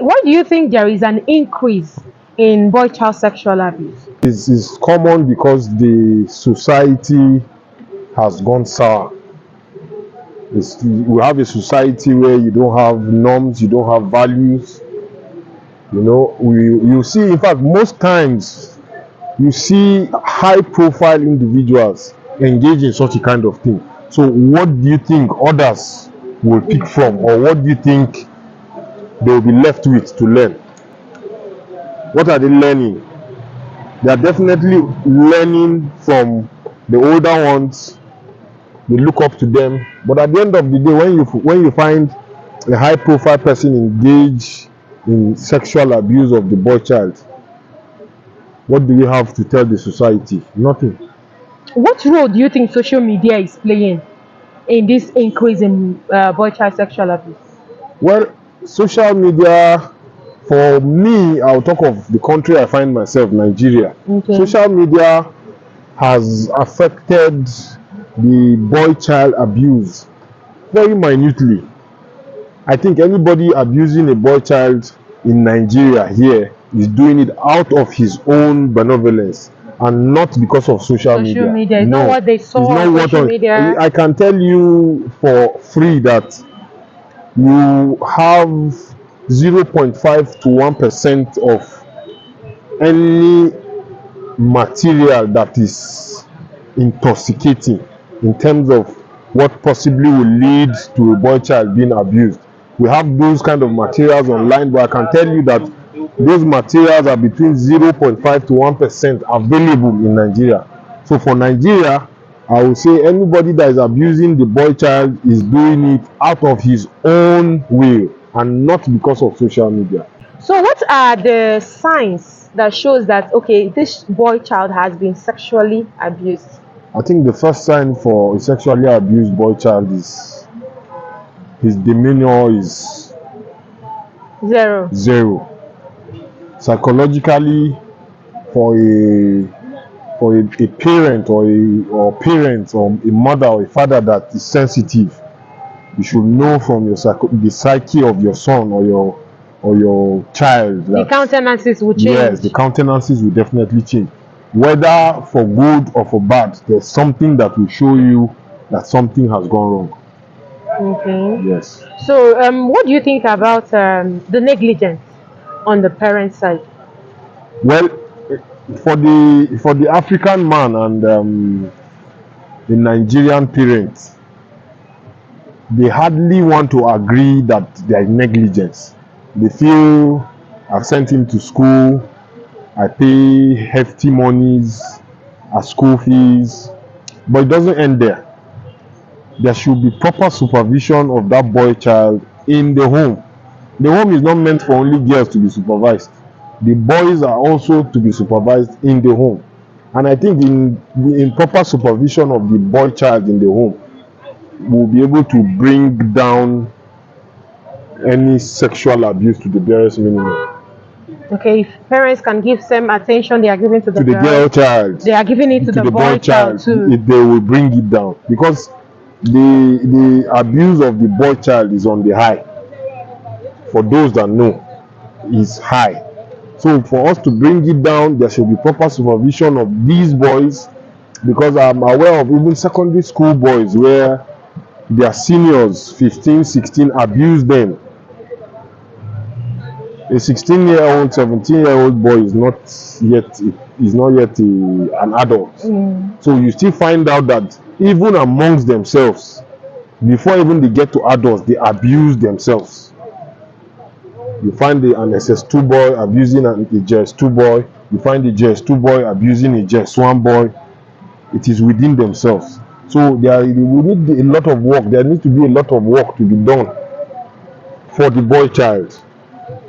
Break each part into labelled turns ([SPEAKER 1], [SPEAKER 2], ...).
[SPEAKER 1] why do you think there is an increase in boy child sexual abuse?
[SPEAKER 2] It's common because the society has gone sour. We have a society where you don't have norms, you don't have values. You know, you see, in fact, most times you see high profile individuals engage in such a kind of thing. So what do you think others will pick from, or what do you think they will be left with to learn? What are they learning? They are definitely learning from the older ones. They look up to them, but at the end of the day, when you find a high profile person engaged in sexual abuse of the boy child, what do we have to tell the society? Nothing.
[SPEAKER 1] What role do you think social media is playing in this increase in boy child sexual abuse?
[SPEAKER 2] Well, social media, for me, I'll talk of the country I find myself, Nigeria.
[SPEAKER 1] Okay.
[SPEAKER 2] Social media has affected the boy child abuse very minutely. I think anybody abusing a boy child in Nigeria here is doing it out of his own benevolence and not because of social media.
[SPEAKER 1] Social media is not what they saw on social media.
[SPEAKER 2] I can tell you for free that you have 0.5 to 1% of any material that is intoxicating in terms of what possibly will lead to a boy child being abused. We have those kind of materials online, but I can tell you that those materials are between 0.5 to 1% available in Nigeria. So for Nigeria, I would say anybody that is abusing the boy child is doing it out of his own will and not because of social media.
[SPEAKER 1] So what are the signs that shows that, okay, this boy child has been sexually abused?
[SPEAKER 2] I think the first sign for a sexually abused boy child is his demeanor is zero. Psychologically, for a parent or parents or a mother or a father that is sensitive, you should know from the psyche of your son or your child that
[SPEAKER 1] the countenances will change.
[SPEAKER 2] Yes, the countenances will definitely change. Whether for good or for bad, there's something that will show you that something has gone wrong.
[SPEAKER 1] Okay.
[SPEAKER 2] Yes.
[SPEAKER 1] So, what do you think about the negligence on the parent side?
[SPEAKER 2] Well, for the African man and the Nigerian parents, they hardly want to agree that there is negligence. They feel, I've sent him to school, I pay hefty monies as school fees, but it doesn't end there. There should be proper supervision of that boy child in the home. The home is not meant for only girls to be supervised. The boys are also to be supervised in the home. And I think in proper supervision of the boy child in the home, we'll be able to bring down any sexual abuse to the barest minimum.
[SPEAKER 1] Okay, if parents can give same attention they are giving to the
[SPEAKER 2] girl child,
[SPEAKER 1] they are giving it to the boy child too.
[SPEAKER 2] They will bring it down, because the abuse of the boy child is on the high. For those that know, is high. So for us to bring it down, there should be proper supervision of these boys, because I'm aware of even secondary school boys where their seniors, 15, 16, abuse them. A 16-year-old, 17-year-old boy is not yet an adult. So you still find out that even amongst themselves, before even they get to adults, they abuse themselves. You find an SS2 boy abusing a JS2 boy. You find a JS2 boy abusing a JS1 boy. It is within themselves. So we need a lot of work. There needs to be a lot of work to be done for the boy child.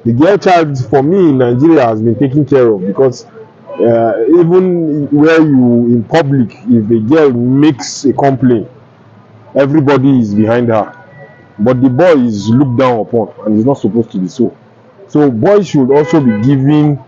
[SPEAKER 2] The girl child, for me in Nigeria, has been taken care of, because even where you in public, if a girl makes a complaint, everybody is behind her. But the boy is looked down upon, and is not supposed to be so. So boys should also be given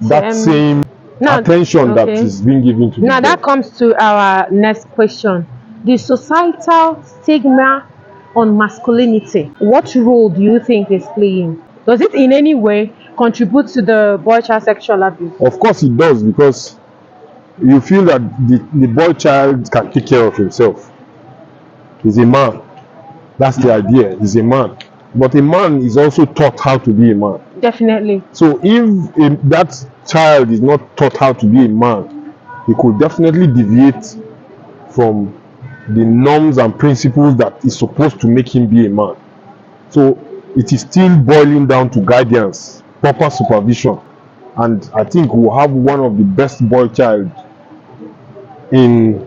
[SPEAKER 2] that same attention that is being given to them.
[SPEAKER 1] Now that comes to our next question. The societal stigma on masculinity, what role do you think is playing Does it in any way contribute to the boy child sexual abuse?
[SPEAKER 2] Of course it does, because you feel that the boy child can take care of himself. He's a man. That's the idea. He's a man. But a man is also taught how to be a man.
[SPEAKER 1] Definitely.
[SPEAKER 2] So if that child is not taught how to be a man, he could definitely deviate from the norms and principles that is supposed to make him be a man. So it is still boiling down to guidance, proper supervision, and I think we'll have one of the best boy child in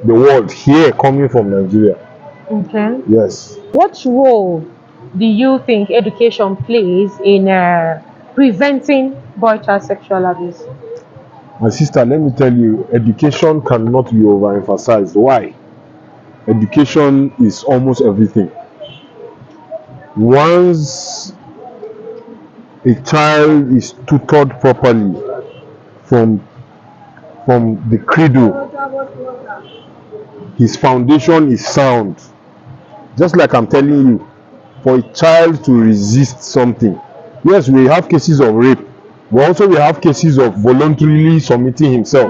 [SPEAKER 2] the world here, coming from Nigeria.
[SPEAKER 1] Okay.
[SPEAKER 2] Yes.
[SPEAKER 1] What role do you think education plays in preventing boy child sexual abuse?
[SPEAKER 2] My sister, let me tell you, education cannot be overemphasized. Why? Education is almost everything. Once a child is tutored properly from the cradle, his foundation is sound. Just like I'm telling you, for a child to resist something, yes, we have cases of rape, but also we have cases of voluntarily submitting himself.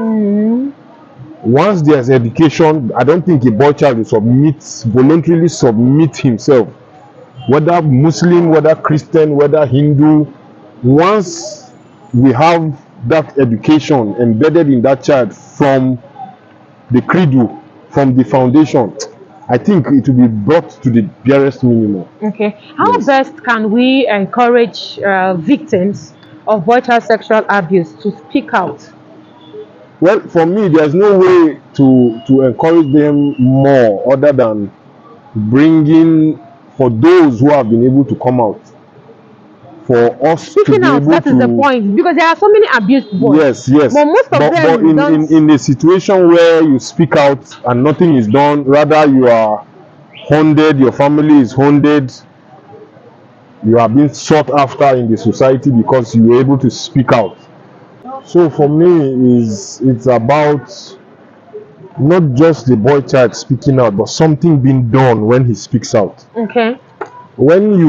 [SPEAKER 2] Once there's education, I don't think a boy child will voluntarily submit himself, whether Muslim, whether Christian, whether Hindu. Once we have that education embedded in that child from the cradle, from the foundation, I think it will be brought to the barest minimum.
[SPEAKER 1] Okay. How best can we encourage victims of boy child sexual abuse to speak out?
[SPEAKER 2] Well, for me, there's no way to encourage them more other than bringing, for those who have been able to come out, for us
[SPEAKER 1] Speaking
[SPEAKER 2] to be
[SPEAKER 1] out,
[SPEAKER 2] able
[SPEAKER 1] that is the point, because there are so many abused boys.
[SPEAKER 2] Yes.
[SPEAKER 1] But most of them don't.
[SPEAKER 2] in a situation where you speak out and nothing is done, rather you are hounded, your family is hounded, you are being sought after in the society because you were able to speak out. So for me, it's about not just the boy child speaking out, but something being done when he speaks out.
[SPEAKER 1] Okay.
[SPEAKER 2] When you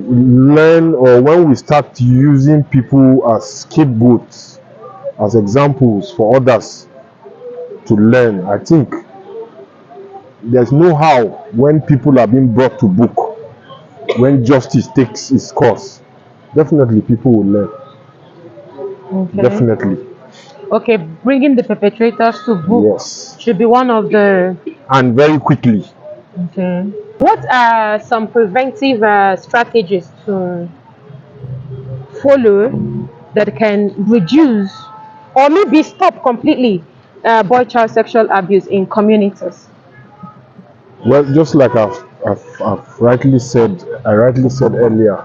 [SPEAKER 2] learn, or when we start using people as scapegoats, as examples for others to learn, I think there's no how, when people are being brought to book, when justice takes its course, definitely people will learn.
[SPEAKER 1] Okay.
[SPEAKER 2] Definitely.
[SPEAKER 1] Okay, bringing the perpetrators to book
[SPEAKER 2] Yes.
[SPEAKER 1] should be one of the.
[SPEAKER 2] And very quickly.
[SPEAKER 1] Okay. What are some preventive strategies to follow that can reduce or maybe stop completely boy child sexual abuse in communities?
[SPEAKER 2] Well, just like I've rightly said earlier,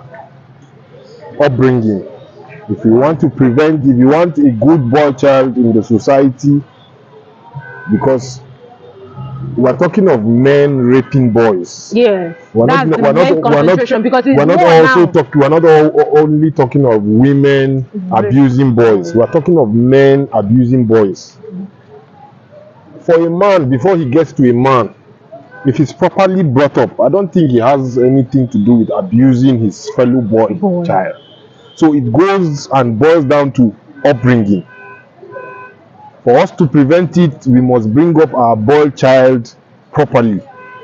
[SPEAKER 2] upbringing. If you want to prevent, if you want a good boy child in the society, because we're talking of men raping boys.
[SPEAKER 1] Yes,
[SPEAKER 2] We're
[SPEAKER 1] that's
[SPEAKER 2] not,
[SPEAKER 1] the
[SPEAKER 2] we're
[SPEAKER 1] main
[SPEAKER 2] not,
[SPEAKER 1] concentration, because it's
[SPEAKER 2] we're not
[SPEAKER 1] more
[SPEAKER 2] also
[SPEAKER 1] now.
[SPEAKER 2] talking, we're not only talking of women abusing boys. We're talking of men abusing boys. For a man, before he gets to a man, if he's properly brought up, I don't think he has anything to do with abusing his fellow boy child. So it goes and boils down to upbringing. For us to prevent it, we must bring up our boy child properly.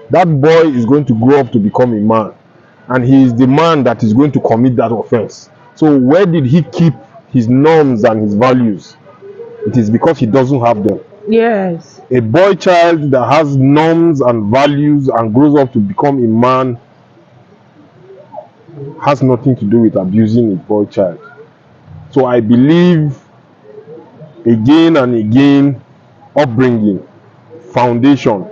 [SPEAKER 2] That boy is going to grow up to become a man, and he is the man that is going to commit that offense. So where did he keep his norms and his values? It is because he doesn't have them.
[SPEAKER 1] Yes.
[SPEAKER 2] A boy child that has norms and values and grows up to become a man has nothing to do with abusing a boy child. So I believe, again and again, upbringing, foundation.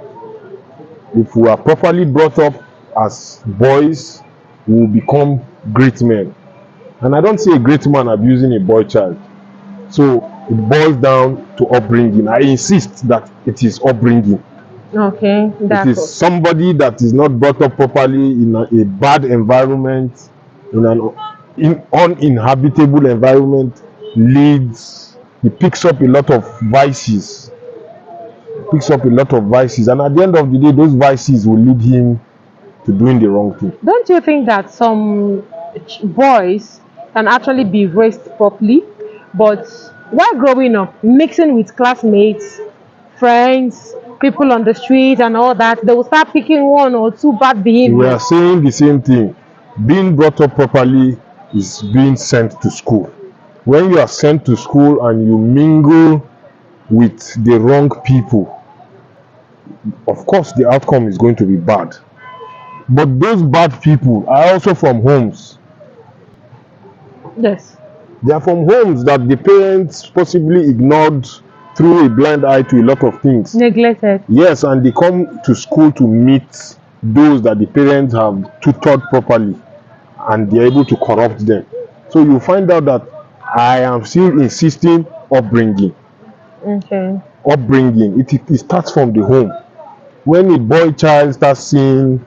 [SPEAKER 2] If we are properly brought up as boys, we will become great men. And I don't see a great man abusing a boy child. So it boils down to upbringing. I insist that it is upbringing.
[SPEAKER 1] Okay,
[SPEAKER 2] it is somebody that is not brought up properly in a bad environment, in an uninhabitable environment, leads, he picks up a lot of vices. And at the end of the day, those vices will lead him to doing the wrong thing.
[SPEAKER 1] Don't you think that some boys can actually be raised properly, but while growing up, mixing with classmates, friends, people on the street, and all that, they will start picking one or two bad
[SPEAKER 2] We are
[SPEAKER 1] behaviors.
[SPEAKER 2] saying the same thing. Being brought up properly is being sent to school. When you are sent to school and you mingle with the wrong people, of course the outcome is going to be bad. But those bad people are also from homes.
[SPEAKER 1] Yes.
[SPEAKER 2] They are from homes that the parents possibly ignored through a blind eye to a lot of things.
[SPEAKER 1] Neglected.
[SPEAKER 2] Yes, and they come to school to meet those that the parents have tutored properly, and they're able to corrupt them. So you find out that I am still insisting upbringing.
[SPEAKER 1] Okay.
[SPEAKER 2] Upbringing. It starts from the home. When a boy child starts seeing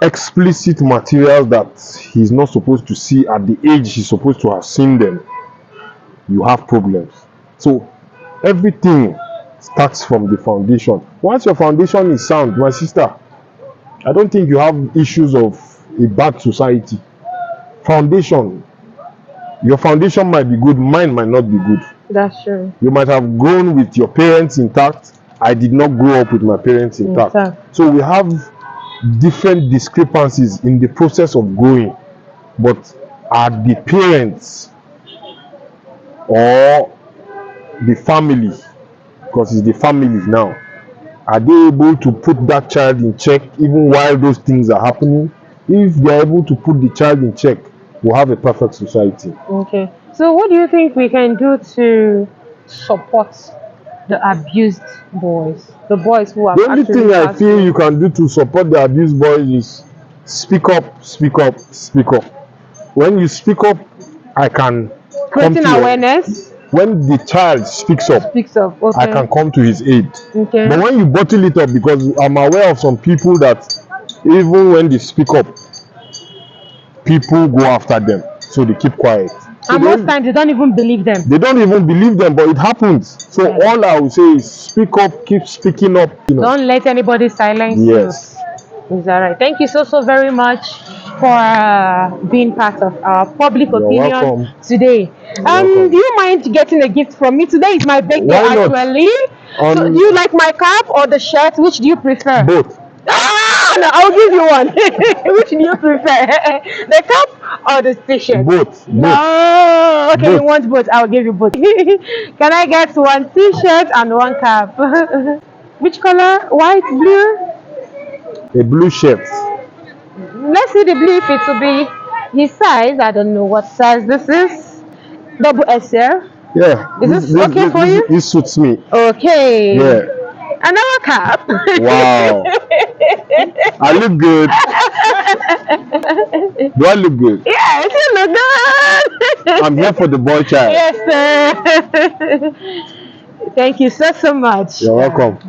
[SPEAKER 2] explicit materials that he's not supposed to see at the age he's supposed to have seen them, you have problems. So everything starts from the foundation. Once your foundation is sound, my sister, I don't think you have issues of a bad society. Foundation. Your foundation might be good, mine might not be good.
[SPEAKER 1] That's true.
[SPEAKER 2] You might have grown with your parents intact. I did not grow up with my parents intact. So we have different discrepancies in the process of growing. But are the parents or the family, because it's the family now, are they able to put that child in check even while those things are happening? If they are able to put the child in check, we'll have a perfect society.
[SPEAKER 1] Okay. So what do you think we can do to support the abused boys? The boys who have
[SPEAKER 2] The only
[SPEAKER 1] actually
[SPEAKER 2] thing I
[SPEAKER 1] passed
[SPEAKER 2] feel
[SPEAKER 1] through.
[SPEAKER 2] you can do to support the abused boys is speak up, speak up, speak up. When you speak up, I can come
[SPEAKER 1] Creating
[SPEAKER 2] to your,
[SPEAKER 1] awareness.
[SPEAKER 2] when the child speaks up,
[SPEAKER 1] Speaks up.
[SPEAKER 2] I
[SPEAKER 1] Okay.
[SPEAKER 2] can come to his aid.
[SPEAKER 1] Okay.
[SPEAKER 2] But when you bottle it up, because I'm aware of some people that even when they speak up, people go after them, so they keep quiet. So
[SPEAKER 1] And most times they don't even believe them.
[SPEAKER 2] they don't even believe them, but it happens. So
[SPEAKER 1] Yeah.
[SPEAKER 2] all I will say is speak up, keep speaking up.
[SPEAKER 1] Don't let anybody silence
[SPEAKER 2] Yes.
[SPEAKER 1] you. Is that right? Thank you so very much for being part of our public
[SPEAKER 2] You're
[SPEAKER 1] opinion
[SPEAKER 2] welcome.
[SPEAKER 1] today.
[SPEAKER 2] welcome.
[SPEAKER 1] Do you mind getting a gift from me? Today is my birthday.
[SPEAKER 2] Why not?
[SPEAKER 1] Actually. So do you like my cap or the shirt? Which do you prefer?
[SPEAKER 2] Both.
[SPEAKER 1] Ah, no, I'll give you one. Which do you prefer? The cap or the t-shirt?
[SPEAKER 2] Both.
[SPEAKER 1] No. Okay, you
[SPEAKER 2] Both.
[SPEAKER 1] want both. I'll give you both. Can I get one t-shirt and one cap? Which color? White, blue?
[SPEAKER 2] A blue shirt.
[SPEAKER 1] Let's see the blue if it will be his size. I don't know what size this is. Double XL.
[SPEAKER 2] Yeah.
[SPEAKER 1] Is this okay for you?
[SPEAKER 2] This suits me.
[SPEAKER 1] Okay.
[SPEAKER 2] Yeah.
[SPEAKER 1] Another cap.
[SPEAKER 2] Wow. I look good. Do I look good?
[SPEAKER 1] Yes, you look good.
[SPEAKER 2] I'm here for the boy child.
[SPEAKER 1] Yes, sir. Thank you so much.
[SPEAKER 2] You're welcome.